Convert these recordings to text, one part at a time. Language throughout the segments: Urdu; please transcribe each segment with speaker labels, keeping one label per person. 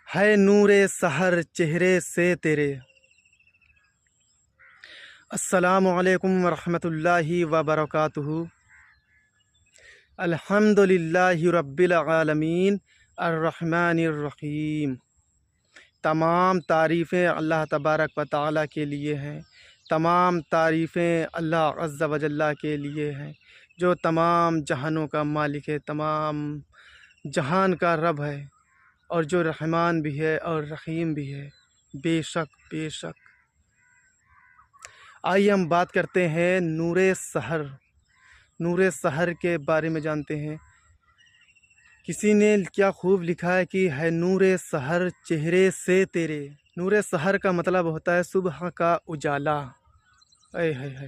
Speaker 1: ہے نور سحر چہرے سے تیرے۔ السلام علیکم ورحمۃ اللہ وبرکاتہ۔ الحمد للہ رب العالمین الرحمن الرحیم۔ تمام تعریفیں اللہ تبارک و تعالیٰ کے لیے ہیں، تمام تعریفیں اللہ عز و جل کے لیے ہیں، جو تمام جہانوں کا مالک ہے، تمام جہان کا رب ہے، اور جو رحمان بھی ہے اور رحیم بھی ہے۔ بے شک بے شک۔ آئیے ہم بات کرتے ہیں نور سحر۔ نور سحر کے بارے میں جانتے ہیں۔ کسی نے کیا خوب لکھا ہے کہ ہے نور سحر چہرے سے تیرے۔ نور سحر کا مطلب ہوتا ہے صبح کا اجالا۔ اے ہے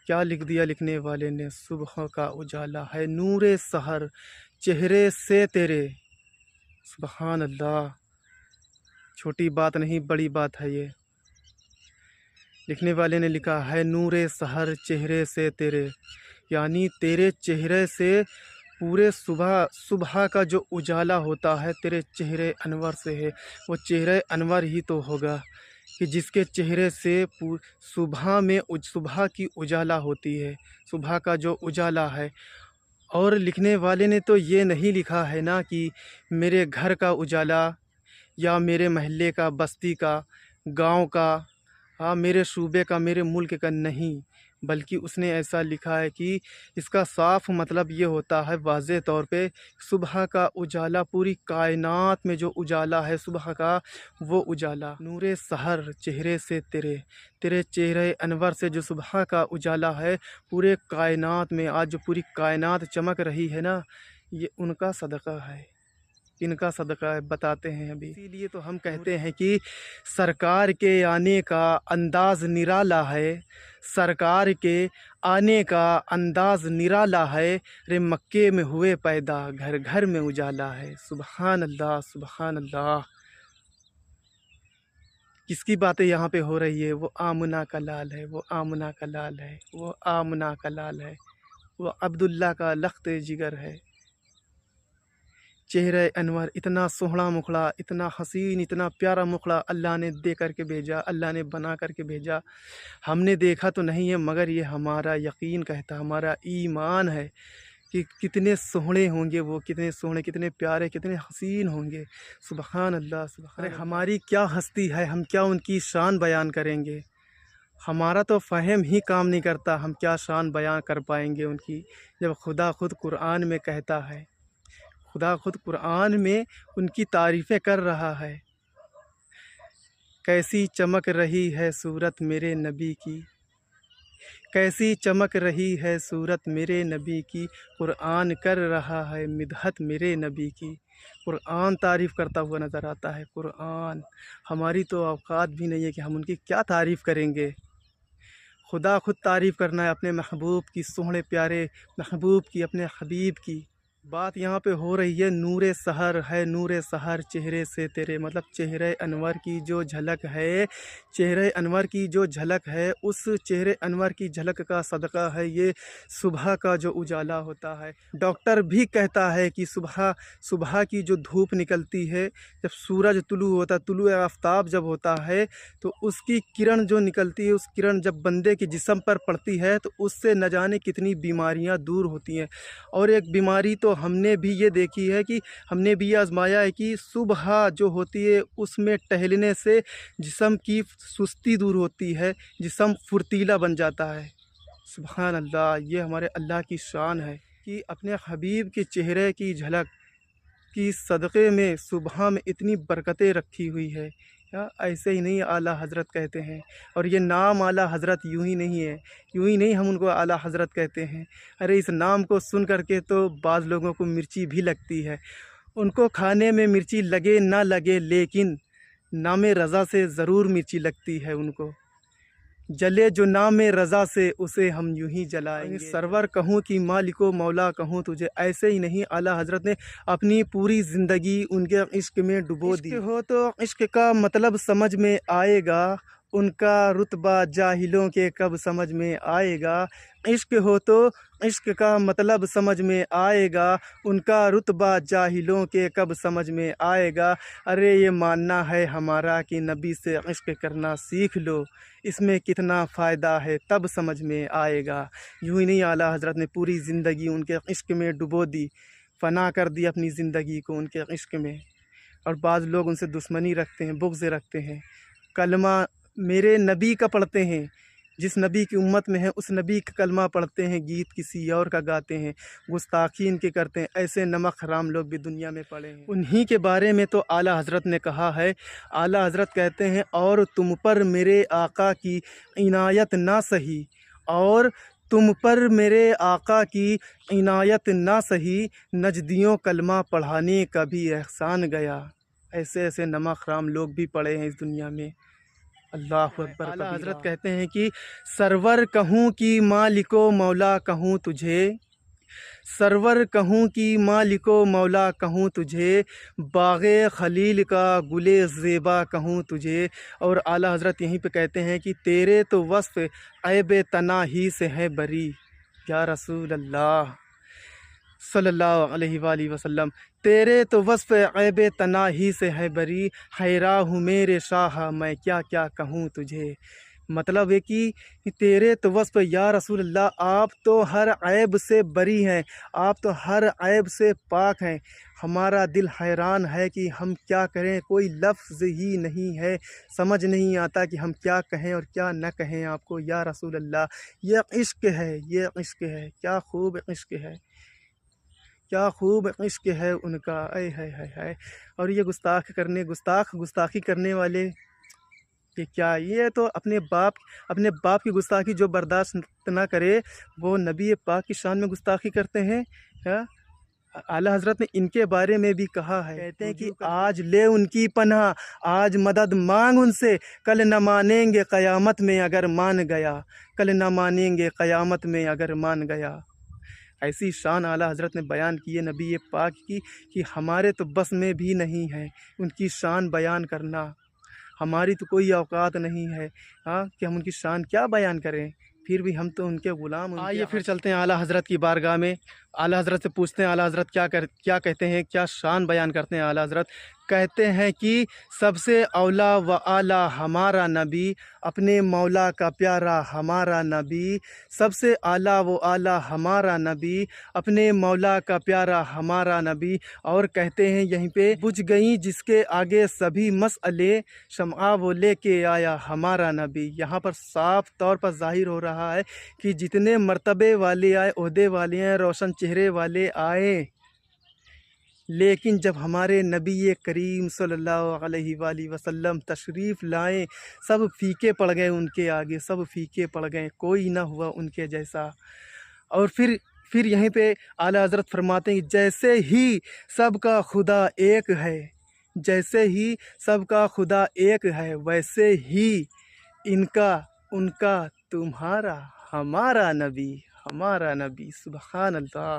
Speaker 1: کیا لکھ دیا لکھنے والے نے، صبح کا اجالا ہے نور سحر چہرے سے تیرے۔ سبحان اللہ، چھوٹی بات نہیں بڑی بات ہے یہ۔ لکھنے والے نے لکھا ہے نور سحر چہرے سے تیرے، یعنی تیرے چہرے سے پورے صبح کا جو اجالا ہوتا ہے تیرے چہرے انور سے ہے۔ وہ چہرے انور ہی تو ہوگا کہ جس کے چہرے سے صبح کی اجالا ہوتی ہے، صبح کا جو اجالا ہے۔ اور لکھنے والے نے تو یہ نہیں لکھا ہے نا کہ میرے گھر کا اجالا یا میرے محلے کا، بستی کا، گاؤں کا، میرے صوبے کا، میرے ملک کا، نہیں، بلکہ اس نے ایسا لکھا ہے کہ اس کا صاف مطلب یہ ہوتا ہے واضح طور پہ، صبح کا اجالا، پوری کائنات میں جو اجالا ہے صبح کا، وہ اجالا نور سحر چہرے سے تیرے، تیرے چہرے انور سے جو صبح کا اجالا ہے پورے کائنات میں، آج جو پوری کائنات چمک رہی ہے نا، یہ ان کا صدقہ ہے، ان کا صدقہ ہے، بتاتے ہیں ابھی۔ اسی لیے تو ہم کہتے ہیں کہ سرکار کے آنے کا انداز نرالا ہے، سرکار کے آنے کا انداز نرالا ہے، رے مکے میں ہوئے پیدا گھر گھر میں اجالا ہے۔ سبحان اللہ سبحان اللہ۔ کس کی باتیں یہاں پہ ہو رہی ہے؟ وہ آمنہ کا لال ہے، وہ آمنہ کا لال ہے، وہ آمنہ کا لال ہے، وہ عبداللہ کا لخت جگر ہے۔ چہرہ انور، اتنا سوہنا مکھڑا، اتنا حسین، اتنا پیارا مکھڑا اللہ نے دے کر کے بھیجا، اللہ نے بنا کر کے بھیجا۔ ہم نے دیکھا تو نہیں ہے، مگر یہ ہمارا یقین کہتا، ہمارا ایمان ہے کہ کتنے سوہنے ہوں گے وہ، کتنے سوہنے، کتنے پیارے، کتنے حسین ہوں گے۔ سبحان اللہ سبحان اللہ۔ ہماری کیا ہستی ہے، ہم کیا ان کی شان بیان کریں گے؟ ہمارا تو فہم ہی کام نہیں کرتا، ہم کیا شان بیان کر پائیں گے ان کی، جب خدا خود قرآن میں کہتا ہے، خدا خود قرآن میں ان کی تعریفیں کر رہا ہے۔ کیسی چمک رہی ہے صورت میرے نبی کی، کیسی چمک رہی ہے صورت میرے نبی کی، قرآن کر رہا ہے مدحت میرے نبی کی۔ قرآن تعریف کرتا ہوا نظر آتا ہے، قرآن۔ ہماری تو اوقات بھی نہیں ہے کہ ہم ان کی کیا تعریف کریں گے۔ خدا خود تعریف کرنا ہے اپنے محبوب کی، سوہنے پیارے محبوب کی، اپنے حبیب کی۔ بات یہاں پہ ہو رہی ہے نور سحر ہے نور سحر چہرے سے تیرے، مطلب چہرے انور کی جو جھلک ہے، چہرے انور کی جو جھلک ہے، اس چہرے انور کی جھلک کا صدقہ ہے یہ صبح کا جو اجالا ہوتا ہے۔ ڈاکٹر بھی کہتا ہے کہ صبح کی جو دھوپ نکلتی ہے، جب سورج طلوع ہوتا ہے، طلوع آفتاب جب ہوتا ہے، تو اس کی کرن جو نکلتی ہے، اس کرن جب بندے کے جسم پر پڑتی ہے تو اس سے نہ جانے کتنی بیماریاں دور ہوتی ہیں۔ اور ایک بیماری تو ہم نے بھی یہ دیکھی ہے کہ ہم نے بھی یہ آزمایا ہے کہ صبح جو ہوتی ہے اس میں ٹہلنے سے جسم کی سستی دور ہوتی ہے، جسم پھرتیلا بن جاتا ہے۔ سبحان اللہ، یہ ہمارے اللہ کی شان ہے کہ اپنے حبیب کے چہرے کی جھلک کی صدقے میں صبح میں اتنی برکتیں رکھی ہوئی ہے۔ ایسے ہی نہیں اعلیٰ حضرت کہتے ہیں، اور یہ نام اعلیٰ حضرت یوں ہی نہیں ہے، یوں ہی نہیں ہم ان کو اعلیٰ حضرت کہتے ہیں۔ ارے اس نام کو سن کر کے تو بعض لوگوں کو مرچی بھی لگتی ہے، ان کو کھانے میں مرچی لگے نہ لگے، لیکن نام رضا سے ضرور مرچی لگتی ہے ان کو۔ جلے جو نام رضا سے اسے ہم یوں ہی جلائیں گے، سرور کہوں کہ مالک و مولا کہوں تجھے۔ ایسے ہی نہیں اعلیٰ حضرت نے اپنی پوری زندگی ان کے عشق میں ڈبو دی۔ عشق ہو تو عشق کا مطلب سمجھ میں آئے گا، ان کا رتبہ جاہلوں کے کب سمجھ میں آئے گا، عشق ہو تو عشق کا مطلب سمجھ میں آئے گا، ان کا رتبہ جاہلوں کے کب سمجھ میں آئے گا۔ ارے یہ ماننا ہے ہمارا کہ نبی سے عشق کرنا سیکھ لو، اس میں کتنا فائدہ ہے تب سمجھ میں آئے گا۔ یوں ہی نہیں، اعلیٰ حضرت نے پوری زندگی ان کے عشق میں ڈبو دی، فنا کر دی اپنی زندگی کو ان کے عشق میں۔ اور بعض لوگ ان سے دشمنی رکھتے ہیں، بغض رکھتے ہیں، کلمہ میرے نبی کا پڑھتے ہیں، جس نبی کی امت میں ہیں اس نبی کا کلمہ پڑھتے ہیں، گیت کسی اور کا گاتے ہیں، گستاخی ان کے کرتے ہیں۔ ایسے نمک حرام لوگ بھی دنیا میں پڑے ہیں۔ انہی کے بارے میں تو اعلیٰ حضرت نے کہا ہے، اعلیٰ حضرت کہتے ہیں، اور تم پر میرے آقا کی عنایت نہ سہی، اور تم پر میرے آقا کی عنایت نہ سہی، نجدیوں کلمہ پڑھانے کا بھی احسان گیا۔ ایسے ایسے نمک حرام لوگ بھی پڑے ہیں اس دنیا میں۔ اللہ اکبر۔ اعلیٰ حضرت کہتے ہیں کہ سرور کہوں کہ مالک و مولا کہوں تجھے، سرور کہوں کہ مالک و مولا کہوں تجھے، باغ خلیل کا گل زیبا کہوں تجھے۔ اور اعلیٰ حضرت یہیں پہ کہتے ہیں کہ تیرے تو وصف عیب تنا ہی سے ہے بری، یا رسول اللہ صلی اللہ علیہ وآلہ وسلم، تیرے تو وصف عیب تنا ہی سے ہے بری، حیران ہوں میرے شاہ میں کیا کیا کہوں تجھے۔ مطلب ہے کہ تیرے تو وصف، یا رسول اللہ آپ تو ہر عیب سے بری ہیں، آپ تو ہر عیب سے پاک ہیں، ہمارا دل حیران ہے کہ ہم کیا کریں، کوئی لفظ ہی نہیں ہے، سمجھ نہیں آتا کہ ہم کیا کہیں اور کیا نہ کہیں آپ کو، یا رسول اللہ۔ یہ عشق ہے، یہ عشق ہے، کیا خوب عشق ہے، کیا خوب عشق ہے ان کا، اے ہے ہے ہے۔ اور یہ گستاخی کرنے والے کہ کیا، یہ تو اپنے باپ کی گستاخی جو برداشت نہ کرے وہ نبی پاک کی شان میں گستاخی کرتے ہیں۔ اعلیٰ حضرت نے ان کے بارے میں بھی کہا ہے، کہتے ہیں کہ آج لے ان کی پناہ، آج مدد مانگ ان سے، کل نہ مانیں گے قیامت میں اگر مان گیا، کل نہ مانیں گے قیامت میں اگر مان گیا۔ ایسی شان اعلیٰ حضرت نے بیان کی ہے نبی پاک کی کہ ہمارے تو بس میں بھی نہیں ہے ان کی شان بیان کرنا، ہماری تو کوئی اوقات نہیں ہے کہ ہم ان کی شان کیا بیان کریں، پھر بھی ہم تو ان کے غلام۔ آئیے پھر چلتے ہیں اعلیٰ حضرت کی بارگاہ میں، اعلیٰ حضرت سے پوچھتے ہیں اعلیٰ حضرت کیا کہتے ہیں، کیا شان بیان کرتے ہیں۔ اعلیٰ حضرت کہتے ہیں کہ سب سے اولا و اعلیٰ ہمارا نبی، اپنے مولا کا پیارا ہمارا نبی، سب سے اعلیٰ و اعلیٰ ہمارا نبی، اپنے مولا کا پیارا ہمارا نبی۔ اور کہتے ہیں یہیں پہ، بجھ گئیں جس کے آگے سبھی مسئلے، شمع وہ لے کے آیا ہمارا نبی۔ یہاں پر صاف طور پر ظاہر ہو رہا ہے کہ جتنے مرتبے والے آئے، عہدے والے ہیں، روشن چہرے والے آئے، لیکن جب ہمارے نبی کریم صلی اللہ علیہ وآلہ وسلم تشریف لائیں، سب پھیکے پڑ گئے ان کے آگے، سب پھیکے پڑ گئے، کوئی نہ ہوا ان کے جیسا۔ اور پھر یہیں پہ اعلیٰ حضرت فرماتے ہیں کہ جیسے ہی سب کا خدا ایک ہے، جیسے ہی سب کا خدا ایک ہے، ویسے ہی ان کا تمہارا ہمارا نبی، ہمارا نبی، سبحان اللہ۔